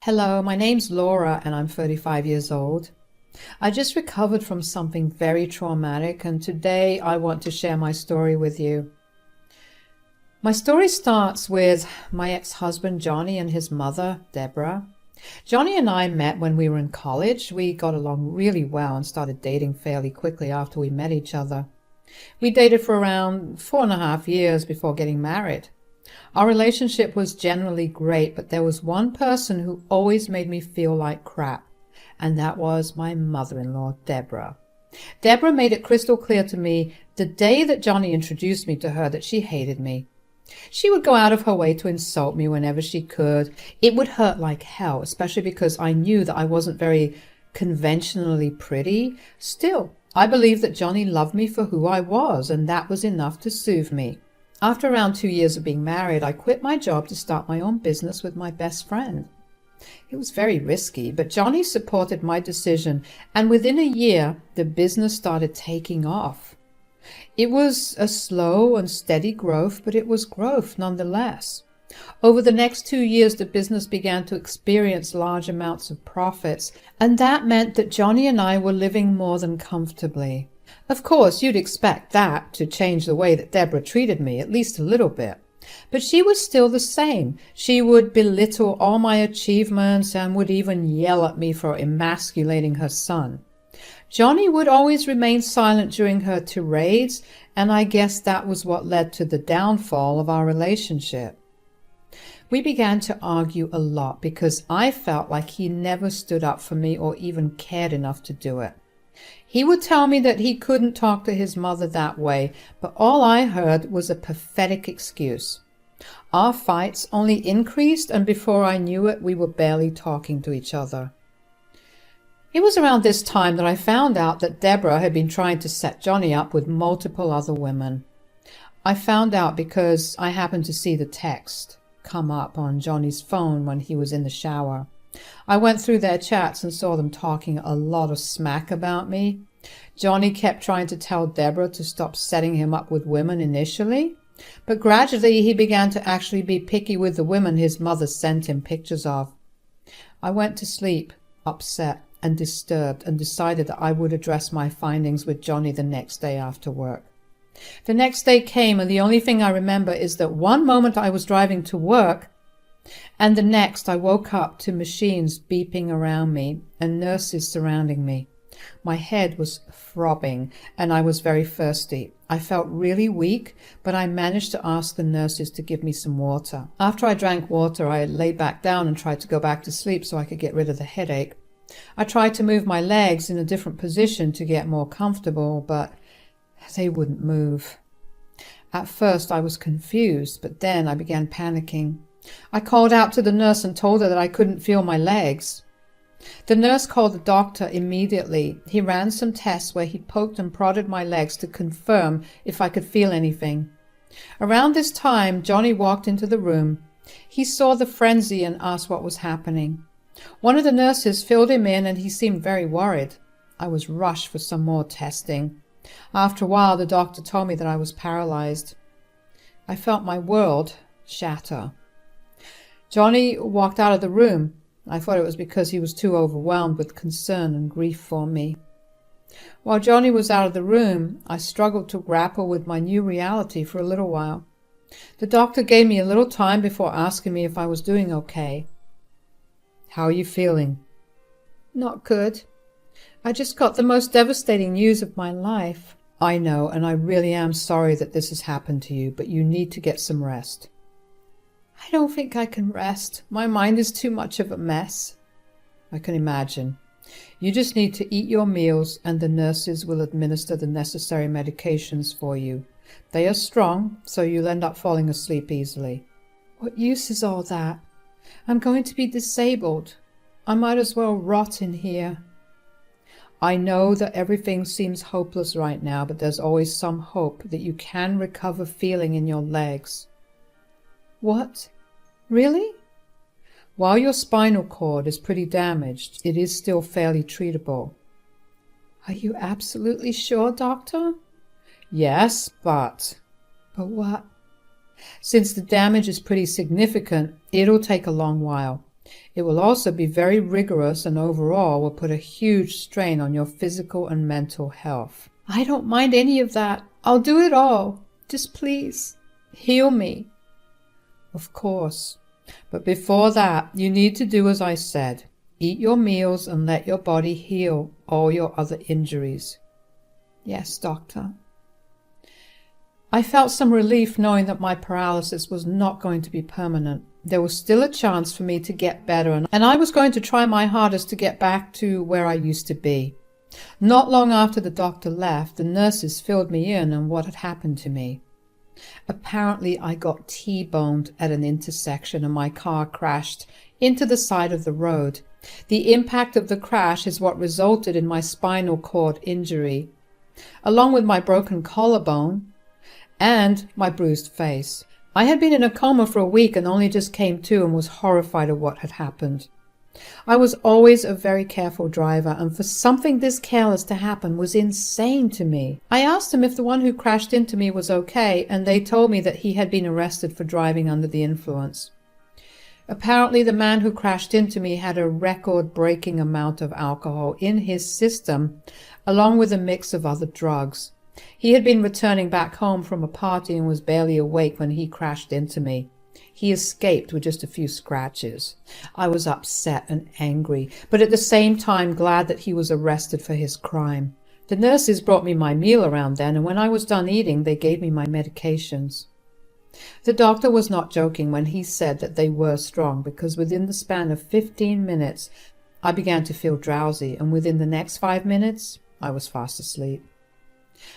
Hello, my name's Laura and I'm 35 years old. I just recovered from something very traumatic and today I want to share my story with you. My story starts with my ex-husband Johnny and his mother, Deborah. Johnny and I met when we were in college. We got along really well and started dating fairly quickly after we met each other. We dated for around 4.5 years before getting married. Our relationship was generally great, but there was one person who always made me feel like crap, and that was my mother-in-law, Deborah. Deborah made it crystal clear to me the day that Johnny introduced me to her that she hated me. She would go out of her way to insult me whenever she could. It would hurt like hell, especially because I knew that I wasn't very conventionally pretty. Still, I believed that Johnny loved me for who I was, and that was enough to soothe me. After around 2 years of being married, I quit my job to start my own business with my best friend. It was very risky, but Johnny supported my decision, and within a year, the business started taking off. It was a slow and steady growth, but it was growth nonetheless. Over the next 2 years, the business began to experience large amounts of profits, and that meant that Johnny and I were living more than comfortably. Of course, you'd expect that to change the way that Deborah treated me, at least a little bit. But she was still the same. She would belittle all my achievements and would even yell at me for emasculating her son. Johnny would always remain silent during her tirades, and I guess that was what led to the downfall of our relationship. We began to argue a lot because I felt like he never stood up for me or even cared enough to do it. He would tell me that he couldn't talk to his mother that way, but all I heard was a pathetic excuse. Our fights only increased, and before I knew it, we were barely talking to each other. It was around this time that I found out that Deborah had been trying to set Johnny up with multiple other women. I found out because I happened to see the text come up on Johnny's phone when he was in the shower. I went through their chats and saw them talking a lot of smack about me. Johnny kept trying to tell Deborah to stop setting him up with women initially, but gradually he began to actually be picky with the women his mother sent him pictures of. I went to sleep, upset and disturbed, and decided that I would address my findings with Johnny the next day after work. The next day came, and the only thing I remember is that one moment I was driving to work, and the next I woke up to machines beeping around me and nurses surrounding me. My head was throbbing and I was very thirsty. I felt really weak, but I managed to ask the nurses to give me some water. After I drank water, I lay back down and tried to go back to sleep so I could get rid of the headache. I tried to move my legs in a different position to get more comfortable, but they wouldn't move. At first I was confused, but then I began panicking. I called out to the nurse and told her that I couldn't feel my legs. The nurse called the doctor immediately. He ran some tests where he poked and prodded my legs to confirm if I could feel anything. Around this time, Johnny walked into the room. He saw the frenzy and asked what was happening. One of the nurses filled him in and he seemed very worried. I was rushed for some more testing. After a while, the doctor told me that I was paralyzed. I felt my world shatter. Johnny walked out of the room. I thought it was because he was too overwhelmed with concern and grief for me. While Johnny was out of the room, I struggled to grapple with my new reality for a little while. The doctor gave me a little time before asking me if I was doing okay. "How are you feeling?" "Not good. I just got the most devastating news of my life." "I know, and I really am sorry that this has happened to you, but you need to get some rest." "I don't think I can rest. My mind is too much of a mess." "I can imagine. You just need to eat your meals and the nurses will administer the necessary medications for you. They are strong, so you'll end up falling asleep easily." "What use is all that? I'm going to be disabled. I might as well rot in here." "I know that everything seems hopeless right now, but there's always some hope that you can recover feeling in your legs." "What? Really?" "While your spinal cord is pretty damaged, it is still fairly treatable." "Are you absolutely sure, doctor?" "Yes, but..." "But what?" "Since the damage is pretty significant, it'll take a long while. It will also be very rigorous and overall will put a huge strain on your physical and mental health. I don't mind any of that. I'll do it all. Just please, heal me. Of course. But before that, you need to do as I said. Eat your meals and let your body heal all your other injuries. Yes, doctor. I felt some relief knowing that my paralysis was not going to be permanent. There was still a chance for me to get better, and I was going to try my hardest to get back to where I used to be. Not long after the doctor left, the nurses filled me in on what had happened to me. Apparently, I got T-boned at an intersection and my car crashed into the side of the road. The impact of the crash is what resulted in my spinal cord injury, along with my broken collarbone and my bruised face. I had been in a coma for a week and only just came to and was horrified at what had happened. I was always a very careful driver, and for something this careless to happen was insane to me. I asked them if the one who crashed into me was okay, and they told me that he had been arrested for driving under the influence. Apparently, the man who crashed into me had a record-breaking amount of alcohol in his system, along with a mix of other drugs. He had been returning back home from a party and was barely awake when he crashed into me. He escaped with just a few scratches. I was upset and angry, but at the same time glad that he was arrested for his crime. The nurses brought me my meal around then, and when I was done eating, they gave me my medications. The doctor was not joking when he said that they were strong, because within the span of 15 minutes, I began to feel drowsy, and within the next 5 minutes, I was fast asleep.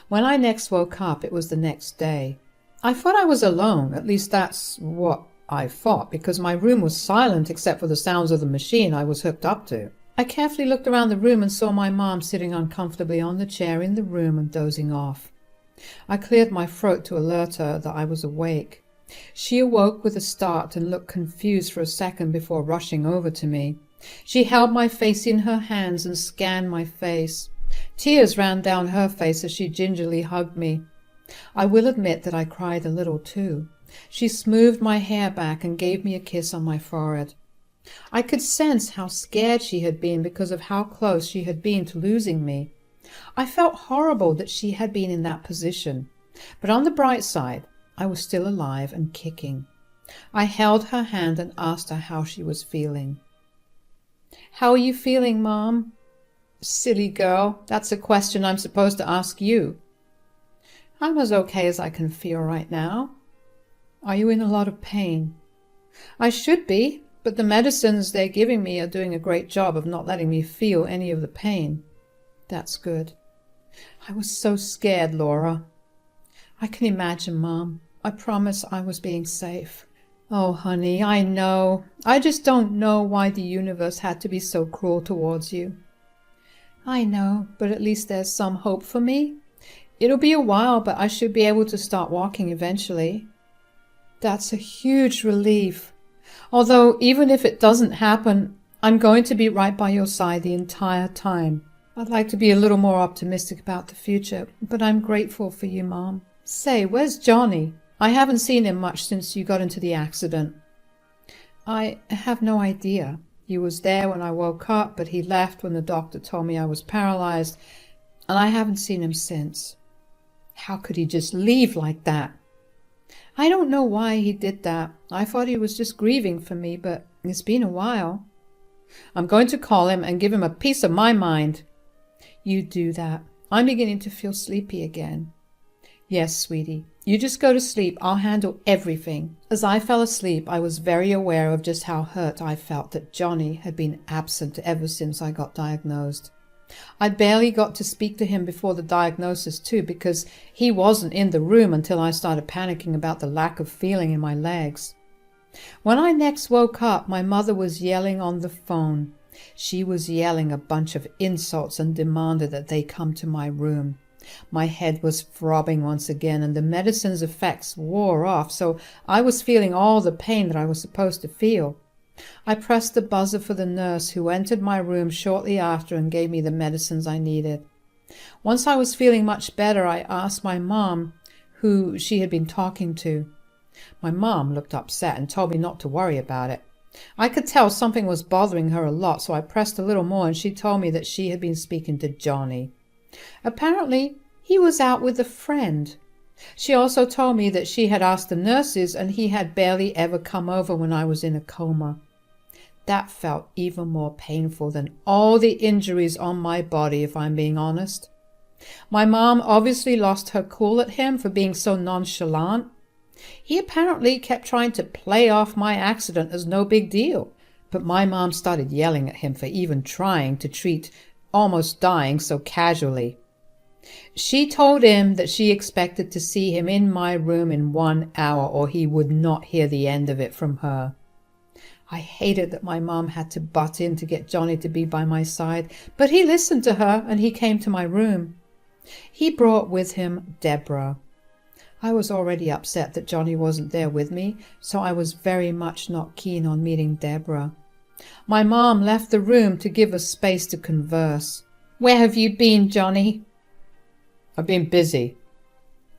When I next woke up, it was the next day. I thought I was alone, at least that's what I thought, because my room was silent except for the sounds of the machine I was hooked up to. I carefully looked around the room and saw my mom sitting uncomfortably on the chair in the room and dozing off. I cleared my throat to alert her that I was awake. She awoke with a start and looked confused for a second before rushing over to me. She held my face in her hands and scanned my face. Tears ran down her face as she gingerly hugged me. I will admit that I cried a little too. She smoothed my hair back and gave me a kiss on my forehead. I could sense how scared she had been because of how close she had been to losing me. I felt horrible that she had been in that position, but on the bright side, I was still alive and kicking. I held her hand and asked her how she was feeling. "How are you feeling, Mom?" "Silly girl, that's a question I'm supposed to ask you." "I'm as okay as I can feel right now." "Are you in a lot of pain?" "I should be, but the medicines they're giving me are doing a great job of not letting me feel any of the pain." "That's good." "I was so scared, Laura." "I can imagine, Mom. I promise I was being safe." "Oh, honey, I know. I just don't know why the universe had to be so cruel towards you." "I know, but at least there's some hope for me. It'll be a while, but I should be able to start walking eventually." "That's a huge relief. Although, even if it doesn't happen, I'm going to be right by your side the entire time. I'd like to be a little more optimistic about the future, but I'm grateful for you, Mom. Say, where's Johnny? I haven't seen him much since you got into the accident." "I have no idea. He was there when I woke up, but he left when the doctor told me I was paralyzed, and I haven't seen him since." "How could he just leave like that?" "I don't know why he did that. I thought he was just grieving for me, but it's been a while." "I'm going to call him and give him a piece of my mind." "You do that. I'm beginning to feel sleepy again." "Yes, sweetie. You just go to sleep. I'll handle everything." As I fell asleep, I was very aware of just how hurt I felt that Johnny had been absent ever since I got diagnosed. I barely got to speak to him before the diagnosis too, because he wasn't in the room until I started panicking about the lack of feeling in my legs. When I next woke up, my mother was yelling on the phone. She was yelling a bunch of insults and demanded that they come to my room. My head was throbbing once again, and the medicine's effects wore off, so I was feeling all the pain that I was supposed to feel. I pressed the buzzer for the nurse, who entered my room shortly after and gave me the medicines I needed. Once I was feeling much better, I asked my mom who she had been talking to. My mom looked upset and told me not to worry about it. I could tell something was bothering her a lot, so I pressed a little more, and she told me that she had been speaking to Johnny. Apparently, he was out with a friend. She also told me that she had asked the nurses, and he had barely ever come over when I was in a coma. That felt even more painful than all the injuries on my body, if I'm being honest. My mom obviously lost her cool at him for being so nonchalant. He apparently kept trying to play off my accident as no big deal, but my mom started yelling at him for even trying to treat almost dying so casually. She told him that she expected to see him in my room in 1 hour, or he would not hear the end of it from her. I hated that my mom had to butt in to get Johnny to be by my side, but he listened to her and he came to my room. He brought with him Deborah. I was already upset that Johnny wasn't there with me, so I was very much not keen on meeting Deborah. My mom left the room to give us space to converse. "Where have you been, Johnny?" "I've been busy."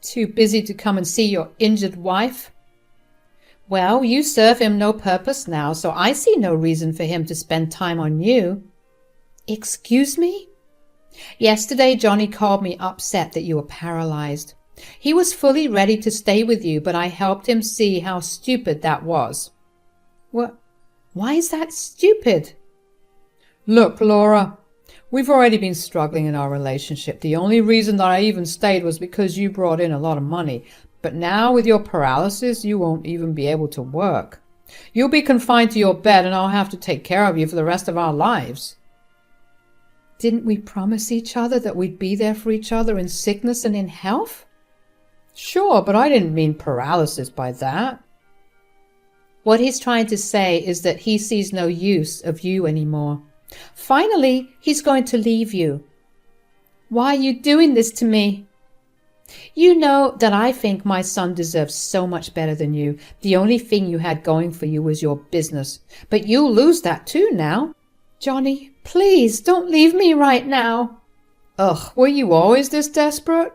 "Too busy to come and see your injured wife?" "Well, you serve him no purpose now, so I see no reason for him to spend time on you." "Excuse me?" "Yesterday Johnny called me upset that you were paralyzed. He was fully ready to stay with you, but I helped him see how stupid that was." "What? Why is that stupid?" "Look, Laura, we've already been struggling in our relationship. The only reason that I even stayed was because you brought in a lot of money. But now with your paralysis, you won't even be able to work. You'll be confined to your bed and I'll have to take care of you for the rest of our lives." "Didn't we promise each other that we'd be there for each other in sickness and in health?" "Sure, but I didn't mean paralysis by that." What he's trying to say is that he sees no use of you anymore. Finally, he's going to leave you. "Why are you doing this to me?" "You know that I think my son deserves so much better than you. The only thing you had going for you was your business. But you'll lose that too now." "Johnny, please don't leave me right now." "Ugh, were you always this desperate?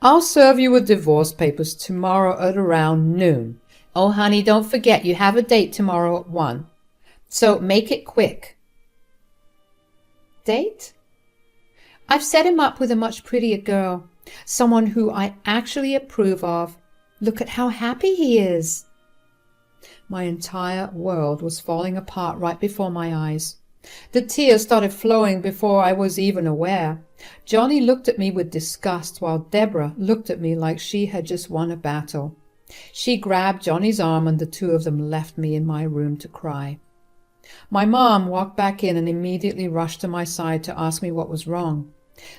I'll serve you with divorce papers tomorrow at around noon. Oh, honey, don't forget you have a date tomorrow at 1. So make it quick." "Date?" "I've set him up with a much prettier girl. Someone who I actually approve of. Look at how happy he is." My entire world was falling apart right before my eyes. The tears started flowing before I was even aware. Johnny looked at me with disgust, while Deborah looked at me like she had just won a battle. She grabbed Johnny's arm and the two of them left me in my room to cry. My mom walked back in and immediately rushed to my side to ask me what was wrong.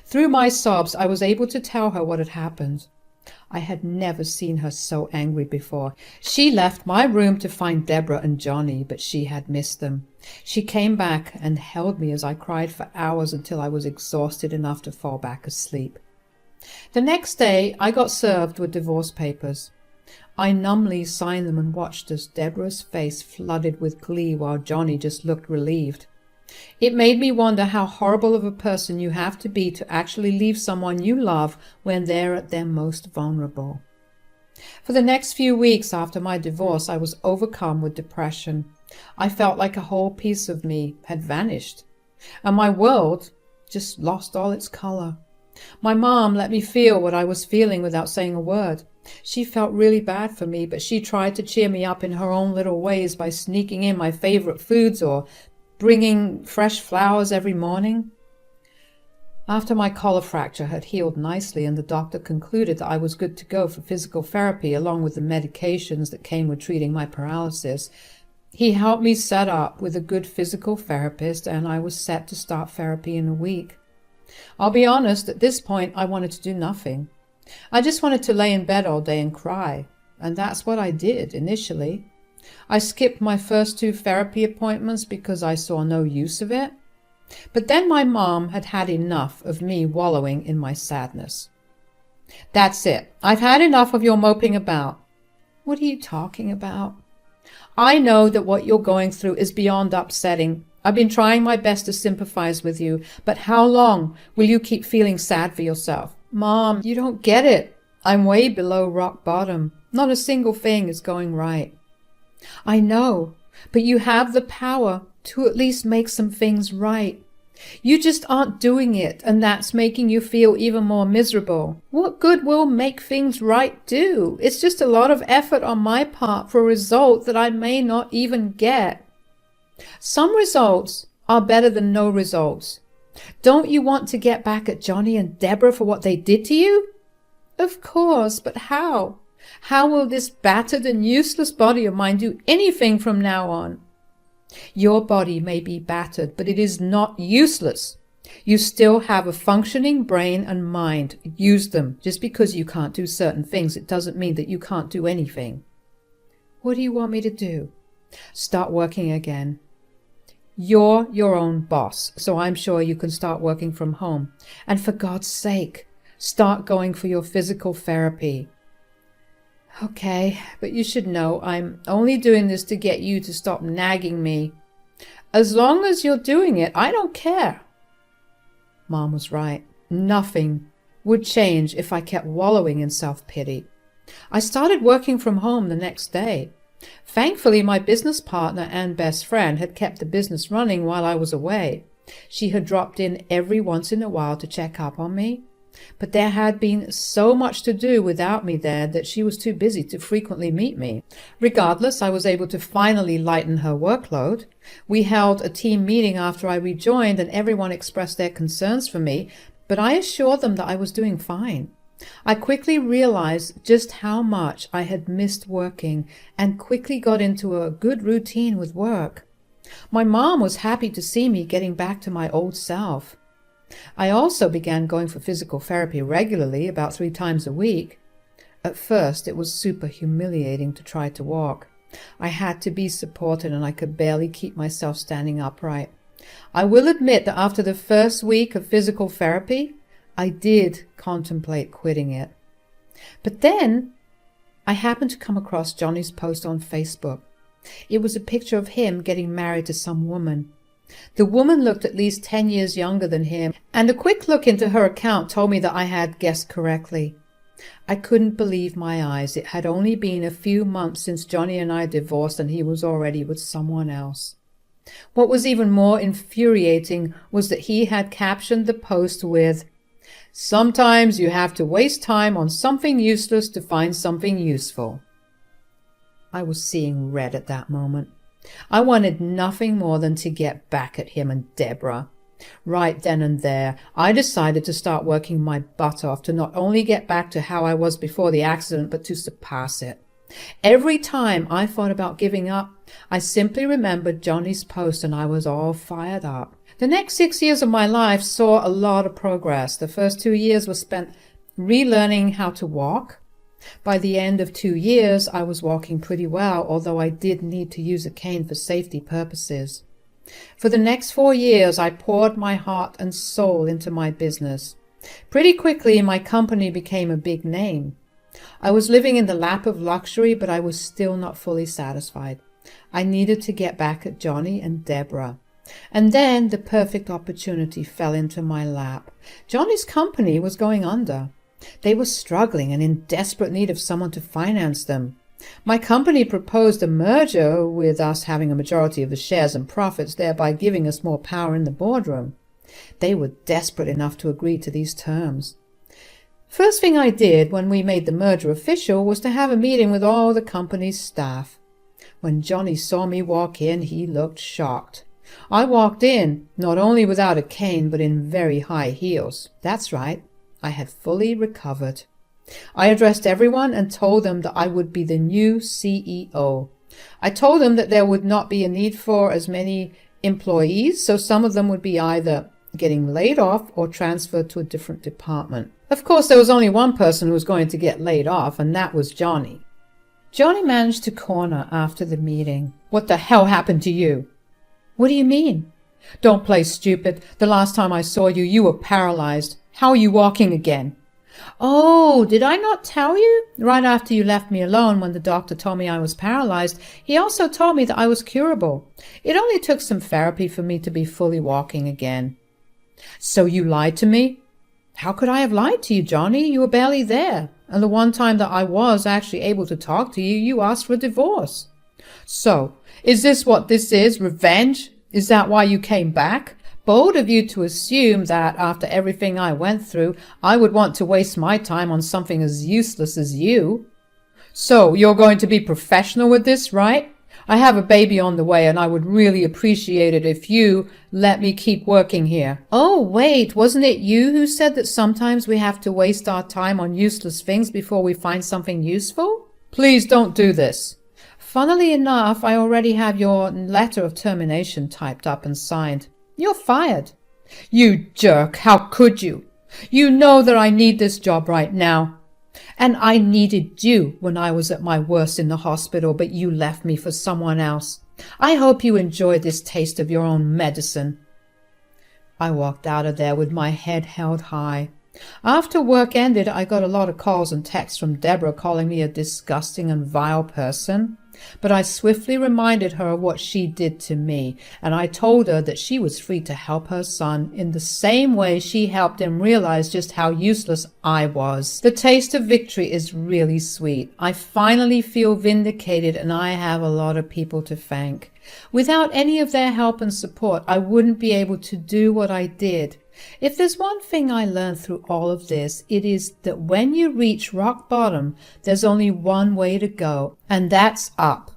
Through my sobs, I was able to tell her what had happened. I had never seen her so angry before. She left my room to find Deborah and Johnny, but she had missed them. She came back and held me as I cried for hours until I was exhausted enough to fall back asleep. The next day, I got served with divorce papers. I numbly signed them and watched as Deborah's face flooded with glee while Johnny just looked relieved. It made me wonder how horrible of a person you have to be to actually leave someone you love when they're at their most vulnerable. For the next few weeks after my divorce, I was overcome with depression. I felt like a whole piece of me had vanished, and my world just lost all its color. My mom let me feel what I was feeling without saying a word. She felt really bad for me, but she tried to cheer me up in her own little ways by sneaking in my favorite foods or bringing fresh flowers every morning. After my collar fracture had healed nicely and the doctor concluded that I was good to go for physical therapy along with the medications that came with treating my paralysis, he helped me set up with a good physical therapist and I was set to start therapy in a week. I'll be honest, at this point I wanted to do nothing. I just wanted to lay in bed all day and cry, and that's what I did initially. I skipped my first 2 therapy appointments because I saw no use of it. But then my mom had had enough of me wallowing in my sadness. "That's it. I've had enough of your moping about." "What are you talking about?" "I know that what you're going through is beyond upsetting. I've been trying my best to sympathize with you, but how long will you keep feeling sad for yourself?" "Mom, you don't get it. I'm way below rock bottom. Not a single thing is going right." "I know, but you have the power to at least make some things right. You just aren't doing it, and that's making you feel even more miserable. What good will make things right do? It's just a lot of effort on my part for a result that I may not even get. Some results are better than no results. Don't you want to get back at Johnny and Deborah for what they did to you? Of course, but how? How will this battered and useless body of mine do anything from now on? Your body may be battered, but it is not useless. You still have a functioning brain and mind. Use them. Just because you can't do certain things, it doesn't mean that you can't do anything. What do you want me to do? Start working again. You're your own boss, so I'm sure you can start working from home. And for God's sake, start going for your physical therapy. Okay, but you should know I'm only doing this to get you to stop nagging me. As long as you're doing it, I don't care. Mom was right. Nothing would change if I kept wallowing in self-pity. I started working from home the next day. Thankfully, my business partner and best friend had kept the business running while I was away. She had dropped in every once in a while to check up on me. But there had been so much to do without me there that she was too busy to frequently meet me. Regardless, I was able to finally lighten her workload. We held a team meeting after I rejoined, and everyone expressed their concerns for me, but I assured them that I was doing fine. I quickly realized just how much I had missed working and quickly got into a good routine with work. My mom was happy to see me getting back to my old self. I also began going for physical therapy regularly, about 3 times a week. At first, it was super humiliating to try to walk. I had to be supported, and I could barely keep myself standing upright. I will admit that after the first week of physical therapy, I did contemplate quitting it. But then I happened to come across Johnny's post on Facebook. It was a picture of him getting married to some woman. The woman looked at least 10 years younger than him, and a quick look into her account told me that I had guessed correctly. I couldn't believe my eyes. It had only been a few months since Johnny and I divorced, and he was already with someone else. What was even more infuriating was that he had captioned the post with, "Sometimes you have to waste time on something useless to find something useful." I was seeing red at that moment. I wanted nothing more than to get back at him and Deborah. Right then and there, I decided to start working my butt off to not only get back to how I was before the accident, but to surpass it. Every time I thought about giving up, I simply remembered Johnny's post, and I was all fired up. The next 6 years of my life saw a lot of progress. The first 2 years were spent relearning how to walk. By the end of 2 years, I was walking pretty well, although I did need to use a cane for safety purposes. For the next 4 years, I poured my heart and soul into my business. Pretty quickly, my company became a big name. I was living in the lap of luxury, but I was still not fully satisfied. I needed to get back at Johnny and Deborah. And then the perfect opportunity fell into my lap. Johnny's company was going under. They were struggling and in desperate need of someone to finance them. My company proposed a merger, with us having a majority of the shares and profits, thereby giving us more power in the boardroom. They were desperate enough to agree to these terms. First thing I did when we made the merger official was to have a meeting with all the company's staff. When Johnny saw me walk in, he looked shocked. I walked in, not only without a cane, but in very high heels. That's right. I had fully recovered. I addressed everyone and told them that I would be the new CEO. I told them that there would not be a need for as many employees, so some of them would be either getting laid off or transferred to a different department. Of course, there was only one person who was going to get laid off, and that was Johnny. Johnny managed to corner after the meeting. "What the hell happened to you?" "What do you mean?" "Don't play stupid. The last time I saw you, you were paralyzed. How are you walking again?" "Oh, did I not tell you? Right after you left me alone, when the doctor told me I was paralyzed, he also told me that I was curable. It only took some therapy for me to be fully walking again." "So you lied to me?" "How could I have lied to you, Johnny? You were barely there. And the one time that I was actually able to talk to you, you asked for a divorce." So, is this what this is? Revenge? Is that why you came back? Bold of you to assume that after everything I went through, I would want to waste my time on something as useless as you. So, you're going to be professional with this, right? I have a baby on the way and I would really appreciate it if you let me keep working here. Oh, wait, wasn't it you who said that sometimes we have to waste our time on useless things before we find something useful? Please don't do this. Funnily enough, I already have your letter of termination typed up and signed. You're fired. You jerk, how could you? You know that I need this job right now. And I needed you when I was at my worst in the hospital, but you left me for someone else. I hope you enjoy this taste of your own medicine. I walked out of there with my head held high. After work ended, I got a lot of calls and texts from Deborah calling me a disgusting and vile person. But I swiftly reminded her of what she did to me, and I told her that she was free to help her son in the same way she helped him realize just how useless I was. The taste of victory is really sweet. I finally feel vindicated, and I have a lot of people to thank. Without any of their help and support, I wouldn't be able to do what I did. If there's one thing I learned through all of this, it is that when you reach rock bottom, there's only one way to go, and that's up.